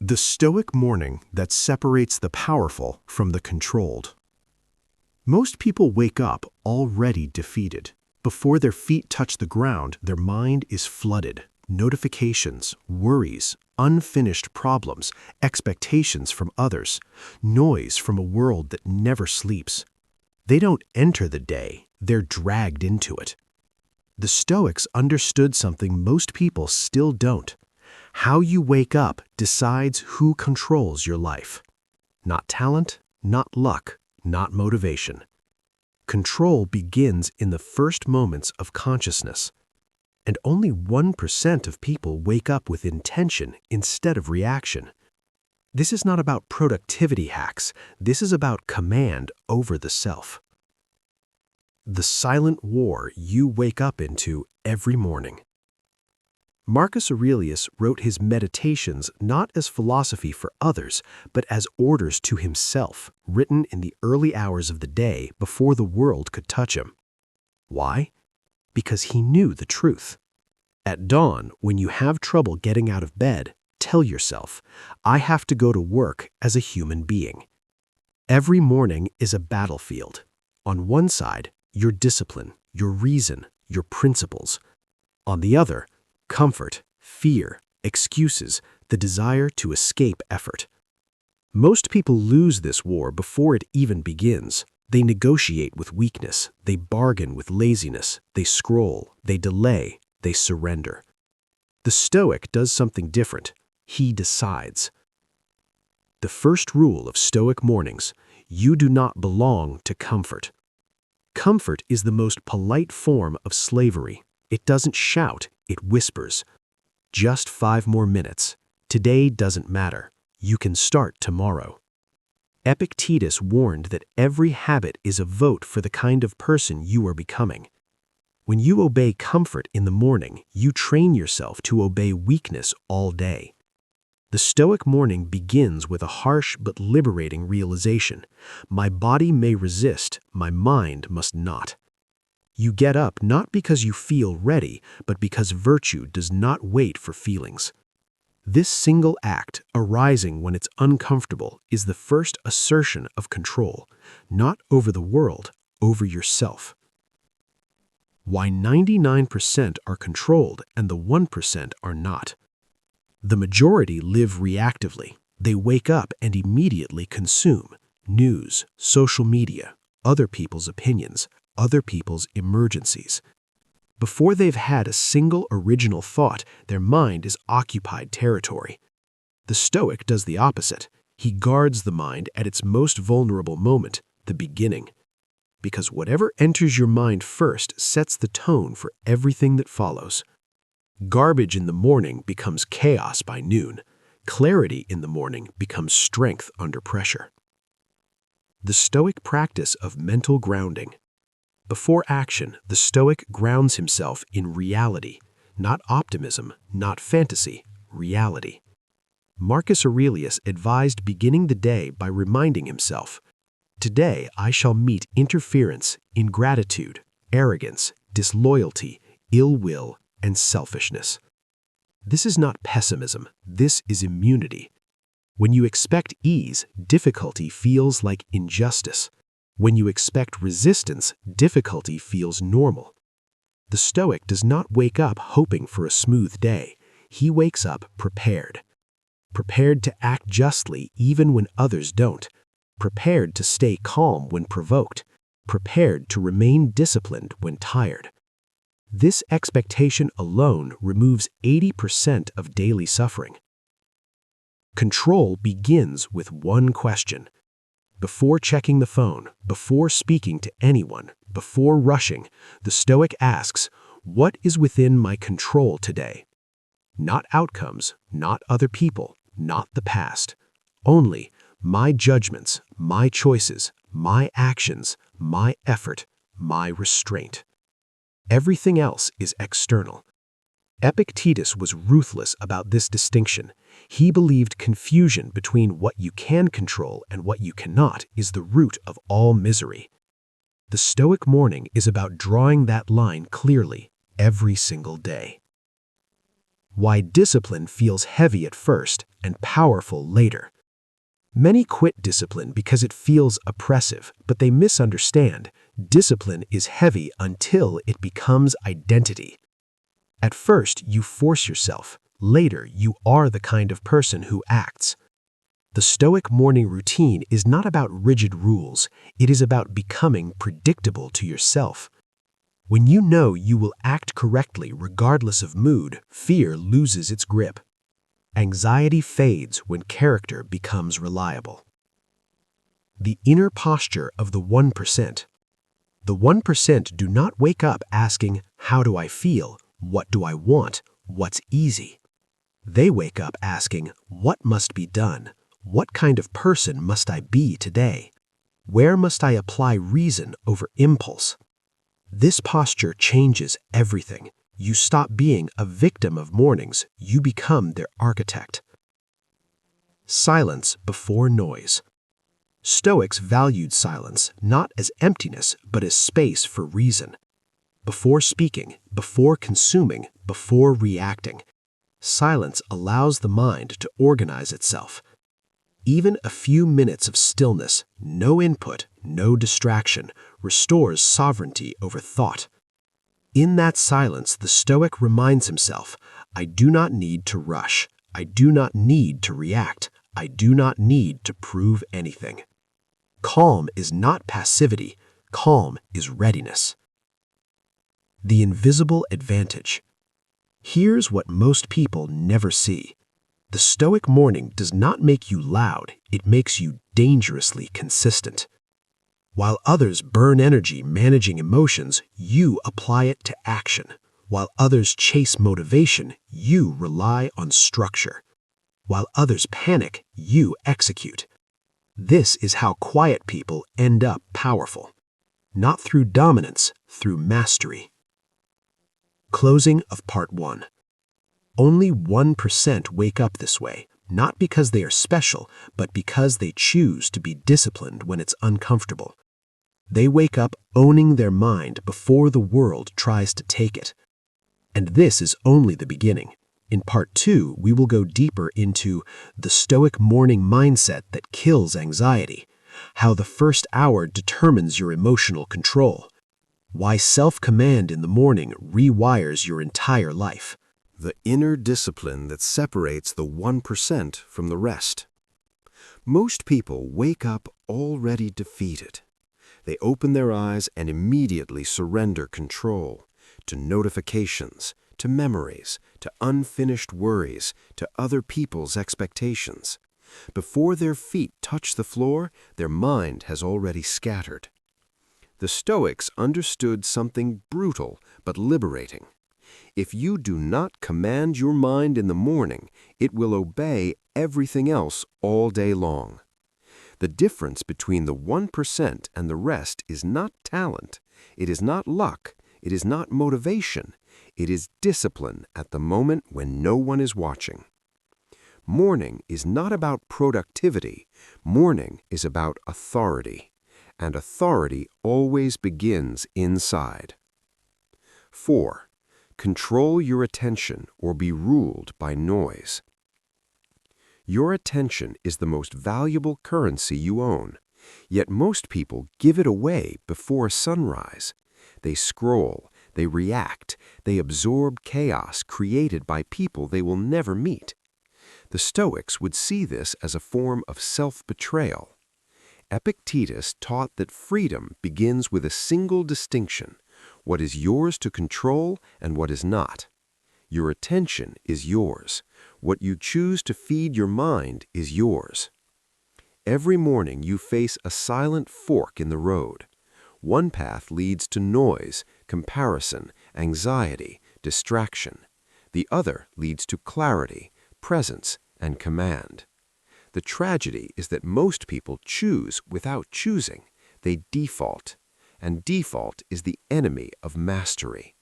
The Stoic morning that separates the powerful from the controlled. Most people wake up already defeated. Before their feet touch the ground, their mind is flooded. Notifications, worries, unfinished problems, expectations from others, noise from a world that never sleeps. They don't enter the day, they're dragged into it. The Stoics understood something most people still don't. How you wake up decides who controls your life. Not talent, not luck, not motivation. Control begins in the first moments of consciousness. And only 1% of people wake up with intention instead of reaction. This is not about productivity hacks. This is about command over the self. The silent war you wake up into every morning. Marcus Aurelius wrote his Meditations not as philosophy for others, but as orders to himself, written in the early hours of the day before the world could touch him. Why? Because he knew the truth. At dawn, when you have trouble getting out of bed, tell yourself, I have to go to work as a human being. Every morning is a battlefield. On one side, your discipline, your reason, your principles. On the other, comfort, fear, excuses, the desire to escape effort. Most people lose this war before it even begins. They negotiate with weakness, they bargain with laziness, they scroll, they delay, they surrender. The Stoic does something different. He decides. The first rule of Stoic mornings: you do not belong to comfort. Comfort is the most polite form of slavery. It doesn't shout, it whispers. Just 5 more minutes. Today doesn't matter. You can start tomorrow. Epictetus warned that every habit is a vote for the kind of person you are becoming. When you obey comfort in the morning, you train yourself to obey weakness all day. The Stoic morning begins with a harsh but liberating realization. My body may resist, my mind must not. You get up not because you feel ready, but because virtue does not wait for feelings. This single act, arising when it's uncomfortable, is the first assertion of control, not over the world, over yourself. Why 99% are controlled and the 1% are not. The majority live reactively. They wake up and immediately consume news, social media, other people's opinions, other people's emergencies. Before they've had a single original thought, their mind is occupied territory. The Stoic does the opposite. He guards the mind at its most vulnerable moment, the beginning. Because whatever enters your mind first sets the tone for everything that follows. Garbage in the morning becomes chaos by noon. Clarity in the morning becomes strength under pressure. The Stoic practice of mental grounding. Before action, the Stoic grounds himself in reality, not optimism, not fantasy, reality. Marcus Aurelius advised beginning the day by reminding himself, today I shall meet interference, ingratitude, arrogance, disloyalty, ill will, and selfishness. This is not pessimism, this is immunity. When you expect ease, difficulty feels like injustice. When you expect resistance, difficulty feels normal. The Stoic does not wake up hoping for a smooth day. He wakes up prepared. Prepared to act justly even when others don't. Prepared to stay calm when provoked. Prepared to remain disciplined when tired. This expectation alone removes 80% of daily suffering. Control begins with one question. Before checking the phone, before speaking to anyone, before rushing, the Stoic asks, what is within my control today? Not outcomes, not other people, not the past. Only my judgments, my choices, my actions, my effort, my restraint. Everything else is external. Epictetus was ruthless about this distinction. He believed confusion between what you can control and what you cannot is the root of all misery. The Stoic morning is about drawing that line clearly every single day. Why discipline feels heavy at first and powerful later. Many quit discipline because it feels oppressive, but they misunderstand. Discipline is heavy until it becomes identity. At first, you force yourself. Later, you are the kind of person who acts. The Stoic morning routine is not about rigid rules. It is about becoming predictable to yourself. When you know you will act correctly regardless of mood, fear loses its grip. Anxiety fades when character becomes reliable. The inner posture of the 1%. The 1% do not wake up asking, "How do I feel? What do I want? What's easy?" They wake up asking, "What must be done? What kind of person must I be today? Where must I apply reason over impulse?" This posture changes everything. You stop being a victim of mornings, you become their architect. Silence before noise. Stoics valued silence not as emptiness, but as space for reason. Before speaking, before consuming, before reacting, silence allows the mind to organize itself. Even a few minutes of stillness, no input, no distraction, restores sovereignty over thought. In that silence, the Stoic reminds himself, "I do not need to rush. I do not need to react. I do not need to prove anything." Calm is not passivity. Calm is readiness. The invisible advantage. Here's what most people never see. The Stoic morning does not make you loud, it makes you dangerously consistent. While others burn energy managing emotions, you apply it to action. While others chase motivation, you rely on structure. While others panic, you execute. This is how quiet people end up powerful. Not through dominance, through mastery. Closing of Part 1. Only 1% wake up this way, not because they are special, but because they choose to be disciplined when it's uncomfortable. They wake up owning their mind before the world tries to take it. And this is only the beginning. In Part 2, we will go deeper into the Stoic morning mindset that kills anxiety, how the first hour determines your emotional control, why self-command in the morning rewires your entire life. The inner discipline that separates the 1% from the rest. Most people wake up already defeated. They open their eyes and immediately surrender control to notifications, to memories, to unfinished worries, to other people's expectations. Before their feet touch the floor, their mind has already scattered. The Stoics understood something brutal but liberating. If you do not command your mind in the morning, it will obey everything else all day long. The difference between the 1% and the rest is not talent, it is not luck, it is not motivation, it is discipline at the moment when no one is watching. Morning is not about productivity, morning is about authority, and authority always begins inside. 4. Control your attention or be ruled by noise. Your attention is the most valuable currency you own, yet most people give it away before sunrise. They scroll, they react, they absorb chaos created by people they will never meet. The Stoics would see this as a form of self-betrayal. Epictetus taught that freedom begins with a single distinction: what is yours to control and what is not. Your attention is yours. What you choose to feed your mind is yours. Every morning you face a silent fork in the road. One path leads to noise, comparison, anxiety, distraction. The other leads to clarity, presence, and command. The tragedy is that most people choose without choosing. They default, and default is the enemy of mastery.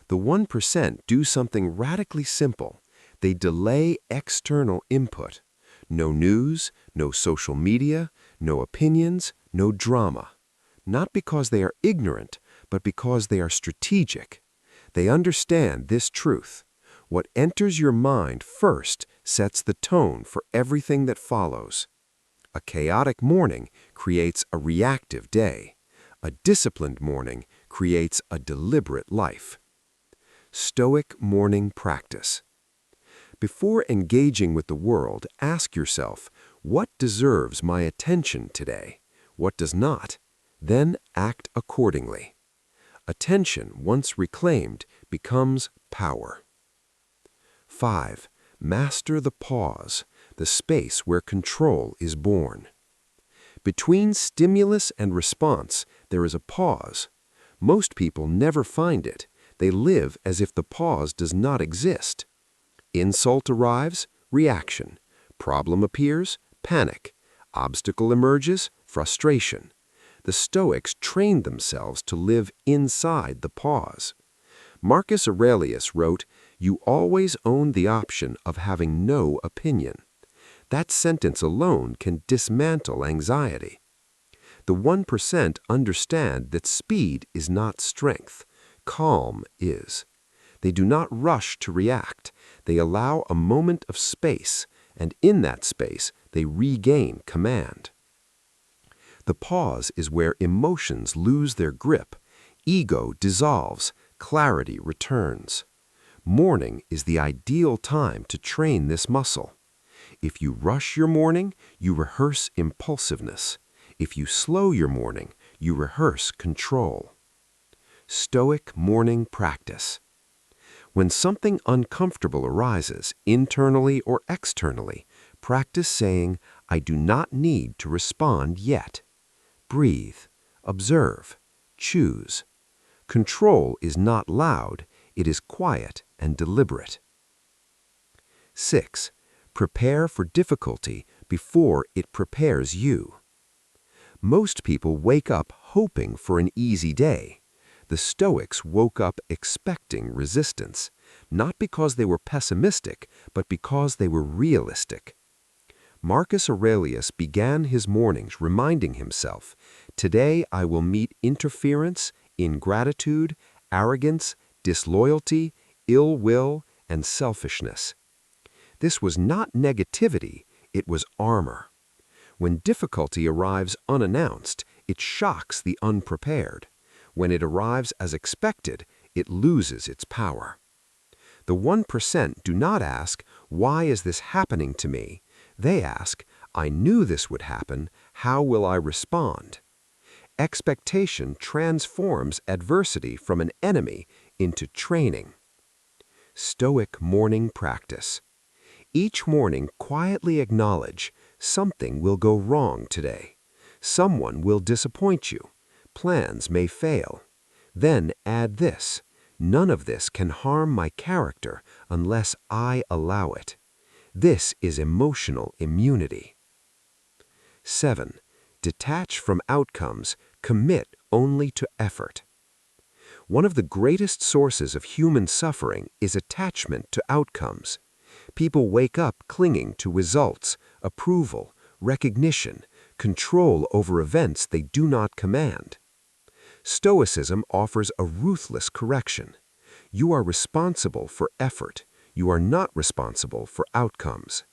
The 1% do something radically simple. They delay external input. No news, no social media, no opinions, no drama. Not because they are ignorant, but because they are strategic. They understand this truth. What enters your mind first sets the tone for everything that follows. A chaotic morning creates a reactive day. A disciplined morning creates a deliberate life. Stoic morning practice. Before engaging with the world, ask yourself, what deserves my attention today? What does not? Then act accordingly. Attention, once reclaimed, becomes power. 5. Master the pause, the space where control is born. Between stimulus and response, there is a pause. Most people never find it. They live as if the pause does not exist. Insult arrives, reaction. Problem appears, panic. Obstacle emerges, frustration. The Stoics trained themselves to live inside the pause. Marcus Aurelius wrote, "You always own the option of having no opinion." That sentence alone can dismantle anxiety. The 1% understand that speed is not strength. Calm is. They do not rush to react. They allow a moment of space, and in that space, they regain command. The pause is where emotions lose their grip, ego dissolves, clarity returns. Morning is the ideal time to train this muscle. If you rush your morning, you rehearse impulsiveness. If you slow your morning, you rehearse control. Stoic morning practice. When something uncomfortable arises, internally or externally, practice saying, "I do not need to respond yet." Breathe, observe, choose. Control is not loud, it is quiet and deliberate. 6. Prepare for difficulty before it prepares you. Most people wake up hoping for an easy day. The Stoics woke up expecting resistance, not because they were pessimistic, but because they were realistic. Marcus Aurelius began his mornings reminding himself, "Today I will meet interference, ingratitude, arrogance, disloyalty, ill will, and selfishness." This was not negativity, it was armor. When difficulty arrives unannounced, it shocks the unprepared. When it arrives as expected, it loses its power. The 1% do not ask, "Why is this happening to me?" They ask, "I knew this would happen. How will I respond?" Expectation transforms adversity from an enemy into training. Stoic morning practice. Each morning, quietly acknowledge, something will go wrong today. Someone will disappoint you. Plans may fail. Then add this, "None of this can harm my character unless I allow it." This is emotional immunity. 7. Detach from outcomes, commit only to effort. One of the greatest sources of human suffering is attachment to outcomes. People wake up clinging to results, approval, recognition, control over events they do not command. Stoicism offers a ruthless correction. You are responsible for effort. You are not responsible for outcomes.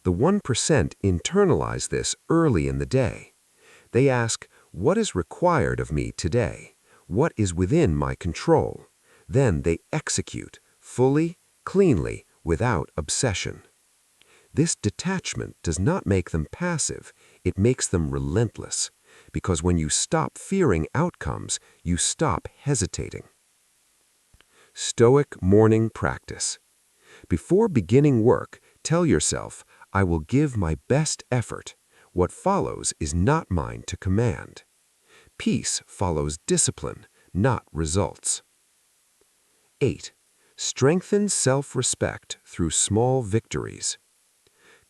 The 1% internalize this early in the day. They ask, "What is required of me today? What is within my control?" Then they execute, fully, cleanly, without obsession. This detachment does not make them passive, it makes them relentless, because when you stop fearing outcomes, you stop hesitating. Stoic morning practice. Before beginning work, tell yourself, "I will give my best effort. What follows is not mine to command." Peace follows discipline, not results. 8. Strengthen self-respect through small victories.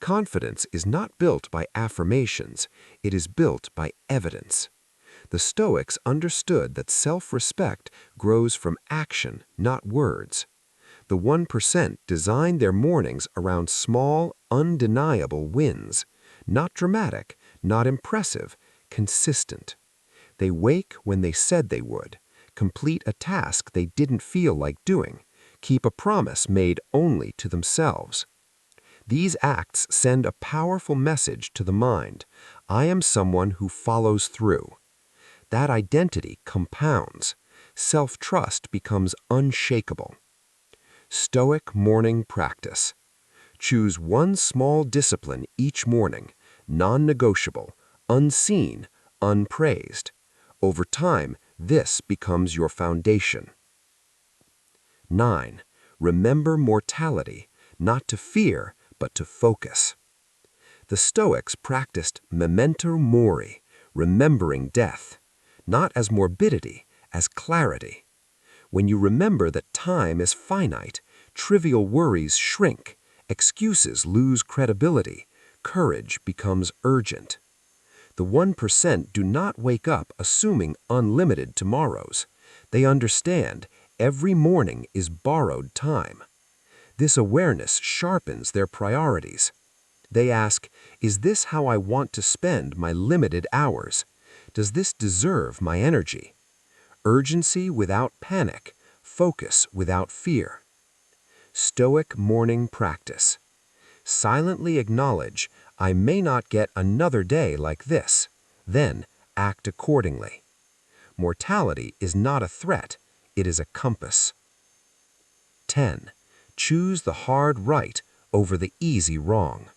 Confidence is not built by affirmations, it is built by evidence. The Stoics understood that self-respect grows from action, not words. The 1% designed their mornings around small, undeniable wins. Not dramatic, not impressive, consistent. They wake when they said they would, complete a task they didn't feel like doing, keep a promise made only to themselves. These acts send a powerful message to the mind. I am someone who follows through. That identity compounds. Self-trust becomes unshakable. Stoic morning practice. Choose one small discipline each morning, non-negotiable, unseen, unpraised. Over time, this becomes your foundation. 9. Remember mortality, not to fear, but to focus. The Stoics practiced memento mori, remembering death, not as morbidity, as clarity. When you remember that time is finite, trivial worries shrink, excuses lose credibility, courage becomes urgent. The 1% do not wake up assuming unlimited tomorrows. They understand every morning is borrowed time. This awareness sharpens their priorities. They ask, is this how I want to spend my limited hours? Does this deserve my energy? Urgency without panic, focus without fear. Stoic morning practice. Silently acknowledge, I may not get another day like this. Then act accordingly. Mortality is not a threat, it is a compass. 10. Choose the hard right over the easy wrong.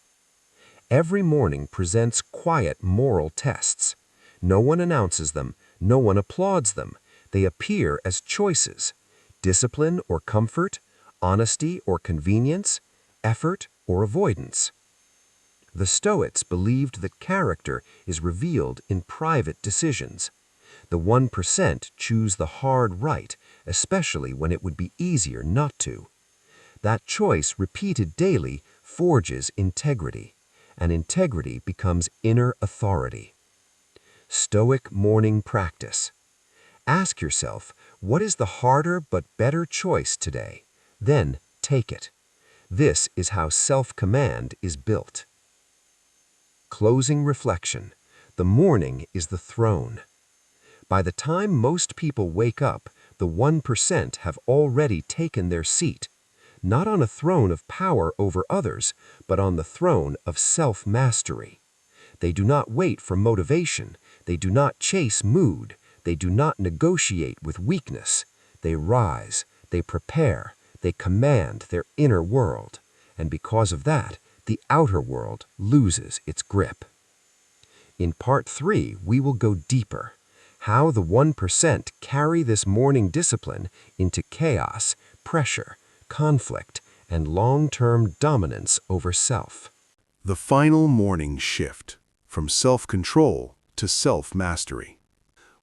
Every morning presents quiet moral tests. No one announces them, no one applauds them. They appear as choices: discipline or comfort, honesty or convenience, effort or avoidance. The Stoics believed that character is revealed in private decisions. The 1% choose the hard right, especially when it would be easier not to. That choice, repeated daily, forges integrity, and integrity becomes inner authority. Stoic morning practice. Ask yourself, what is the harder but better choice today? Then take it. This is how self-command is built. Closing reflection. The morning is the throne. By the time most people wake up, the 1% have already taken their seat, not on a throne of power over others, but on the throne of self-mastery. They do not wait for motivation. They do not chase mood. They do not negotiate with weakness. They rise, they prepare, they command their inner world, and because of that, the outer world loses its grip. In Part 3, we will go deeper. How the 1% carry this morning discipline into chaos, pressure, conflict, and long-term dominance over self. The final morning shift, from self-control to self-mastery.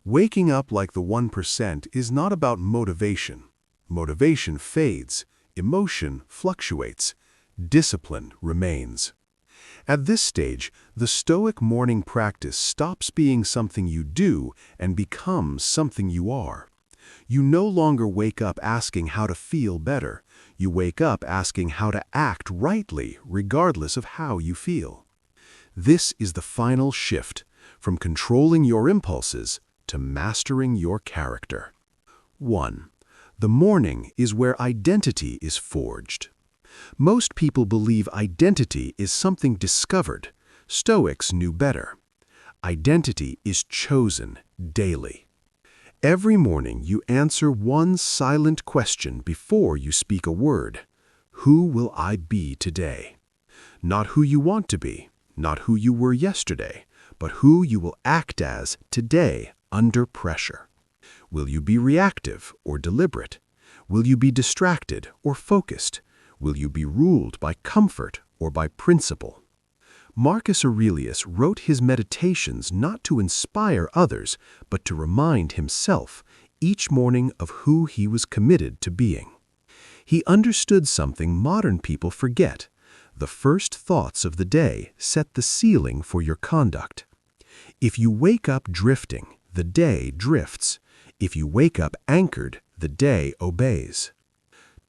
Waking up like the 1% is not about motivation. Motivation fades, emotion fluctuates, discipline remains. At this stage, the Stoic morning practice stops being something you do and becomes something you are. You no longer wake up asking how to feel better. You wake up asking how to act rightly, regardless of how you feel. This is the final shift, from controlling your impulses to mastering your character. 1. The morning is where identity is forged. Most people believe identity is something discovered. Stoics knew better. Identity is chosen daily. Every morning you answer one silent question before you speak a word. Who will I be today? Not who you want to be, not who you were yesterday, but who you will act as today under pressure. Will you be reactive or deliberate? Will you be distracted or focused? Will you be ruled by comfort or by principle? Marcus Aurelius wrote his meditations not to inspire others, but to remind himself each morning of who he was committed to being. He understood something modern people forget. The first thoughts of the day set the ceiling for your conduct. If you wake up drifting, the day drifts. If you wake up anchored, the day obeys.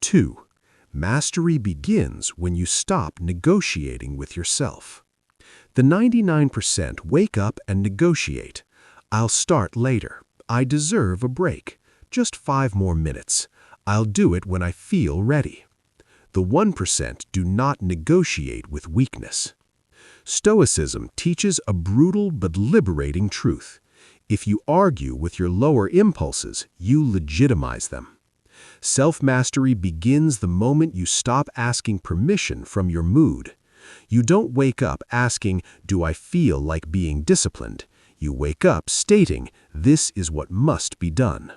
2. Mastery begins when you stop negotiating with yourself. The 99% wake up and negotiate. I'll start later. I deserve a break. Just 5 more minutes. I'll do it when I feel ready. The 1% do not negotiate with weakness. Stoicism teaches a brutal but liberating truth. If you argue with your lower impulses, you legitimize them. Self-mastery begins the moment you stop asking permission from your mood. You don't wake up asking, "Do I feel like being disciplined?" You wake up stating, "This is what must be done."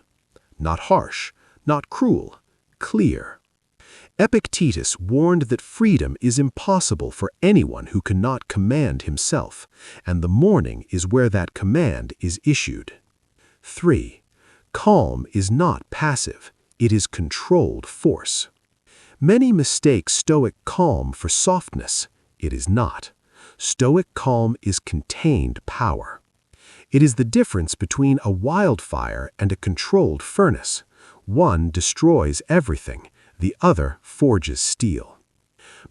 Not harsh, not cruel, clear. Epictetus warned that freedom is impossible for anyone who cannot command himself, and the morning is where that command is issued. 3. Calm is not passive, it is controlled force. Many mistake Stoic calm for softness. It is not. Stoic calm is contained power. It is the difference between a wildfire and a controlled furnace. One destroys everything, the other forges steel.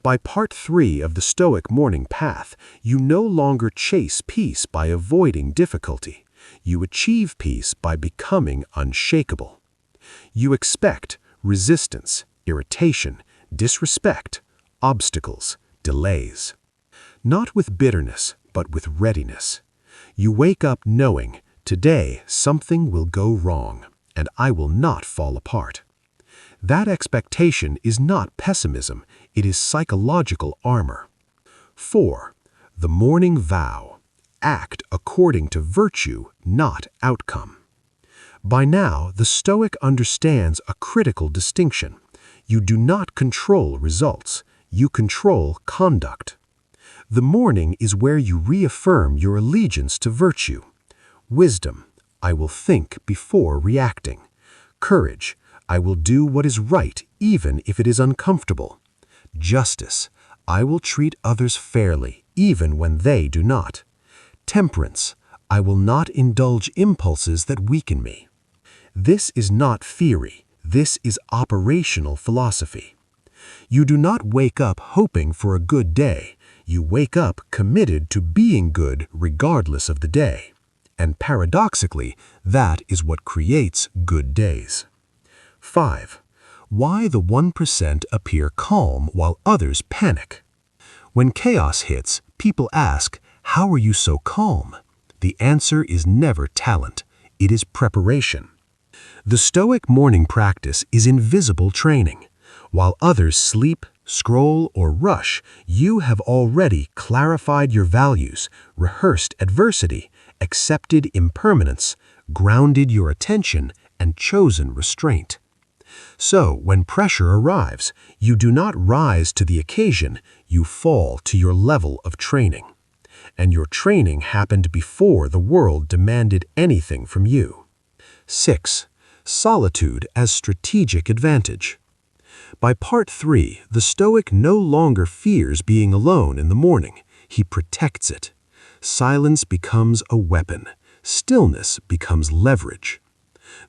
By part 3 of the Stoic morning path, you no longer chase peace by avoiding difficulty. You achieve peace by becoming unshakable. You expect resistance, irritation, disrespect, obstacles, delays. Not with bitterness, but with readiness. You wake up knowing, today something will go wrong, and I will not fall apart. That expectation is not pessimism, it is psychological armor. 4. The morning vow. Act according to virtue, not outcome. By now, the Stoic understands a critical distinction. You do not control results, you control conduct. The morning is where you reaffirm your allegiance to virtue. Wisdom, I will think before reacting. Courage, I will do what is right even if it is uncomfortable. Justice, I will treat others fairly even when they do not. Temperance, I will not indulge impulses that weaken me. This is not theory, this is operational philosophy. You do not wake up hoping for a good day. You wake up committed to being good regardless of the day. And paradoxically, that is what creates good days. 5. Why the 1% appear calm while others panic. When chaos hits, people ask, "How are you so calm?" The answer is never talent, it is preparation. The Stoic morning practice is invisible training. While others sleep, scroll, or rush, you have already clarified your values, rehearsed adversity, accepted impermanence, grounded your attention, and chosen restraint. So, when pressure arrives, you do not rise to the occasion, you fall to your level of training. And your training happened before the world demanded anything from you. 6. Solitude as strategic advantage. By part 3, the Stoic no longer fears being alone in the morning. He protects it. Silence becomes a weapon. Stillness becomes leverage.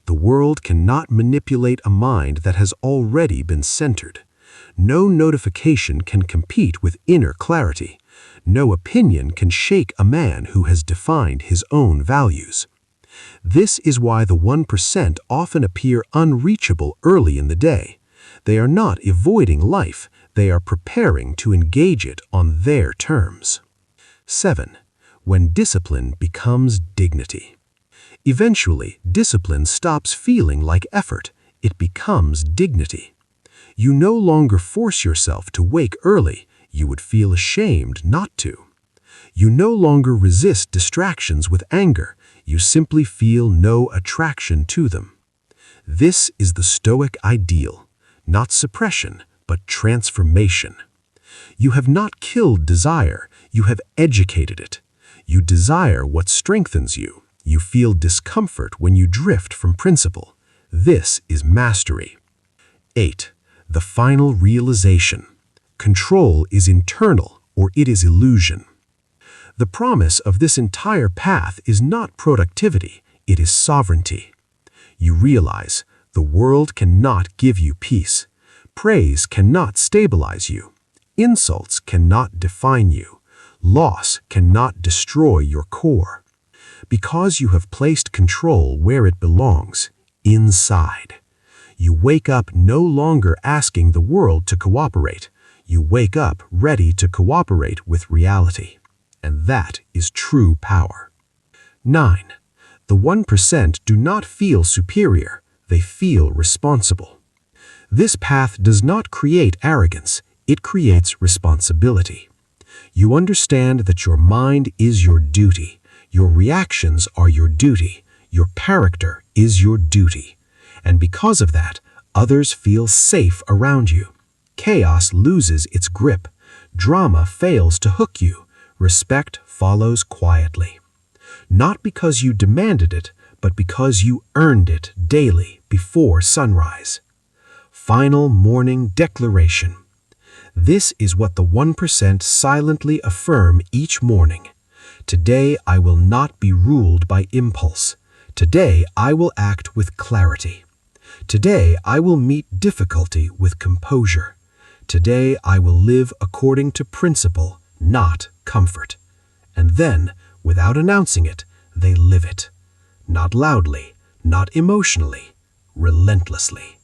The world cannot manipulate a mind that has already been centered. No notification can compete with inner clarity. No opinion can shake a man who has defined his own values. This is why the 1% often appear unreachable early in the day. They are not avoiding life, they are preparing to engage it on their terms. 7. When discipline becomes dignity. Eventually, discipline stops feeling like effort, it becomes dignity. You no longer force yourself to wake early, you would feel ashamed not to. You no longer resist distractions with anger, you simply feel no attraction to them. This is the Stoic ideal, not suppression, but transformation. You have not killed desire, you have educated it. You desire what strengthens you. You feel discomfort when you drift from principle. This is mastery. 8. The final realization. Control is internal or it is illusion. The promise of this entire path is not productivity, it is sovereignty. You realize the world cannot give you peace. Praise cannot stabilize you. Insults cannot define you. Loss cannot destroy your core. Because you have placed control where it belongs, inside. You wake up no longer asking the world to cooperate. You wake up ready to cooperate with reality. And that is true power. 9. The 1% do not feel superior. They feel responsible. This path does not create arrogance. It creates responsibility. You understand that your mind is your duty. Your reactions are your duty. Your character is your duty. And because of that, others feel safe around you. Chaos loses its grip. Drama fails to hook you. Respect follows quietly. Not because you demanded it, but because you earned it daily before sunrise. Final morning declaration. This is what the 1% silently affirm each morning. Today I will not be ruled by impulse. Today I will act with clarity. Today I will meet difficulty with composure. Today I will live according to principle, not comfort. And then, without announcing it, they live it. Not loudly, not emotionally, relentlessly.